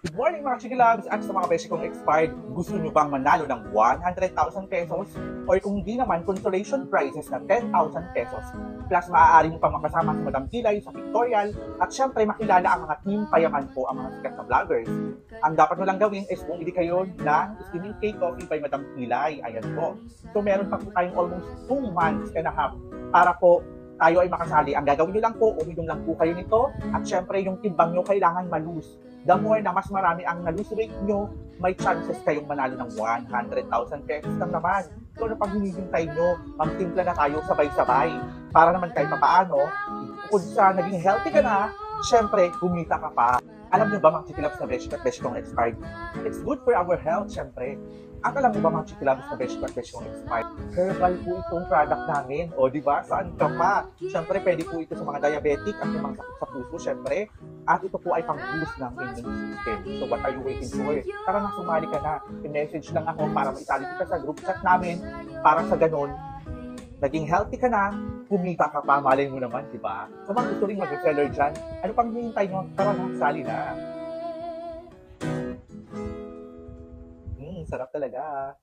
Good morning mga Chikilabs at sa mga beshi kong expired. Gusto nyo bang manalo ng 100,000 pesos? Or kung hindi naman, consolation prizes na 10,000 pesos. Plus maaari nyo pang makasama si Madam Kilay sa pictorial at syempre makilala ang mga team payaman po, ang mga sikat na vloggers. Ang dapat mo lang gawin is bumili kayo ng steaming cake coffee by Madam Kilay. Ayan po. So meron pa po tayong almost 2 months and a half para po tayo ay makasali. Ang gagawin nyo lang po, uminom lang po kayo nito at syempre yung timbang nyo kailangan malus. The more na mas marami ang na-lose weight nyo, may chances kayong manalo ng 100,000 pesos lang naman. So na pag hinihintay nyo, magtimpla na tayo sabay-sabay. Para naman kahit papaano, kung sa naging healthy ka na, syempre, kumita ka pa. Alam nyo ba mga Chikilabs na beshi at beshi kong expired? It's good for our health, syempre. At alam mo ba mga Chikilabs na beshi at beshi kong expired? Herbal po itong product namin. O diba? Saan ka pa? Syempre, pwede po ito sa mga diabetic at may mga sakit sa puso, syempre. At ito po ay pang-boost ng immune system. So what are you waiting for? Tara na, sumali ka na. I-message lang ako para maitali kita sa group chat namin. Para sa ganun, naging healthy ka na, kumita ka pa, malay mo naman, di ba? So mga gusto rin mag-reseller dyan, ano pang hinihintay nyo? Tara na, sali na. Sarap talaga.